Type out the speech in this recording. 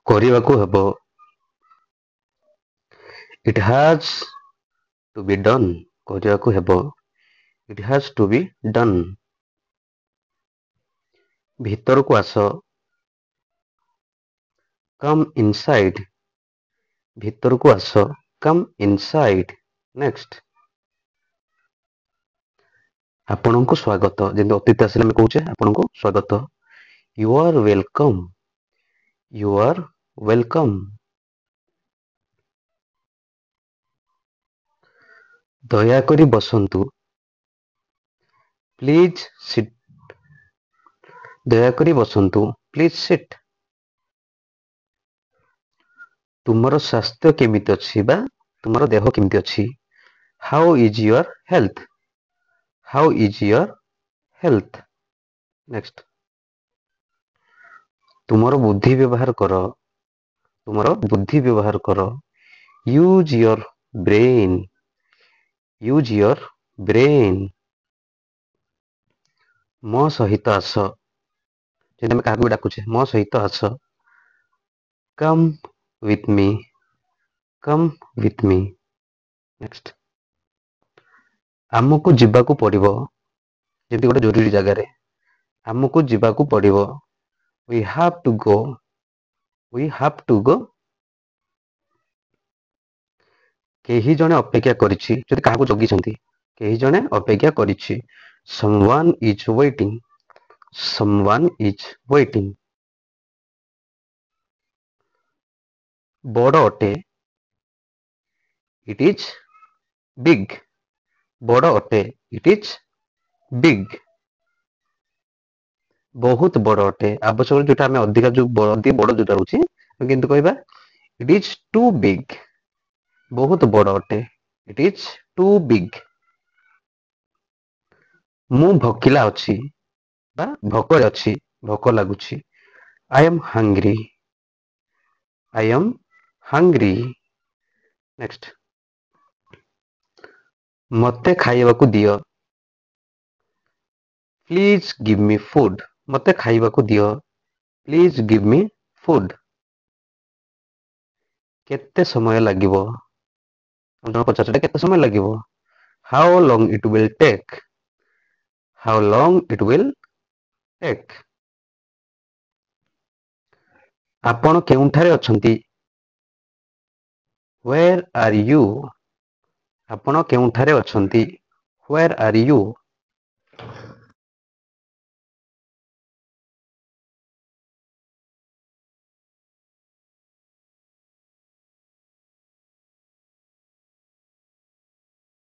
କରିବାକୁ ହେବ। It has to be done. କରିବାକୁ ହେବ। It has to be done. ଭିତରକୁ ଆସ। Come inside. ଭିତରକୁ ଆସ। Come inside. Next. ଆପଣଙ୍କୁ ସ୍ୱାଗତ। ଯେମିତି ଅତିଥି ଆସିଲେ ଆମେ କହୁଛେ ଆପଣଙ୍କୁ ସ୍ୱାଗତ। You are welcome. You are welcome. ଦୟାକରି ବସନ୍ତୁ। Please sit. ଦୟାକରି ବସନ୍ତୁ। Please sit. ତୁମର ସ୍ୱାସ୍ଥ୍ୟ କେମିତି ଅଛି ବା ତୁମର ଦେହ କେମିତି ଅଛି? How is your health? How is your health? Next. ତୁମର ବୁଦ୍ଧି ବ୍ୟବହାର କର। ତୁମର ବୁଦ୍ଧି ବ୍ୟବହାର କର। Use your brain. Use your brain. ମୋ ସହିତ ଆସ। ଯେମିତି ଆମେ କାହାକୁ ବି ଡାକୁଛେ ମୋ ସହିତ ଆସ। Come with me. Come with me. Next. ଆମକୁ ଯିବାକୁ ପଡ଼ିବ। ଯେମିତି ଗୋଟେ ଜରୁରୀ ଜାଗାରେ ଆମକୁ ଯିବାକୁ ପଡ଼ିବ। We have to go. We have to go. କେହି ଜଣେ ଅପେକ୍ଷା କରିଛି। ଯଦି କାହାକୁ ଜଗିଛନ୍ତି କେହି ଜଣେ ଅପେକ୍ଷା କରିଛି। Someone is waiting. Someone is waiting. ବଡ଼ ଅଟେ। It is big. ବଡ଼ ଅଟେ। It is big. ବହୁତ ବଡ଼ ଅଟେ। ଆବଶ୍ୟକ ଯୋଉଟା ଆମେ ଅଧିକା ଯୋଉ ବଡ଼ ଯୋଉଟା ରହୁଛି କିନ୍ତୁ କହିବା it is too big. ବହୁତ ବଡ଼ ଅଟେ। It is too big. ମୁଁ ଭୋକିଲା ଅଛି ବା ଭୋକରେ ଅଛି। ଭୋକ ଲାଗୁଛି। I am hungry. I am hungry. Next. ମୋତେ ଖାଇବାକୁ ଦିଅ। Please give me food. ମୋତେ ଖାଇବାକୁ ଦିଅ। Please give me food. କେତେ ସମୟ ଲାଗିବ? ଜଣେ ପଚାରୁଛି କେତେ ସମୟ ଲାଗିବ? How long it will take? How long it will take? ଆପଣ କେଉଁଠାରେ ଅଛନ୍ତି? Where are you? ଆପଣ କେଉଁଠାରେ ଅଛନ୍ତି? Where are you?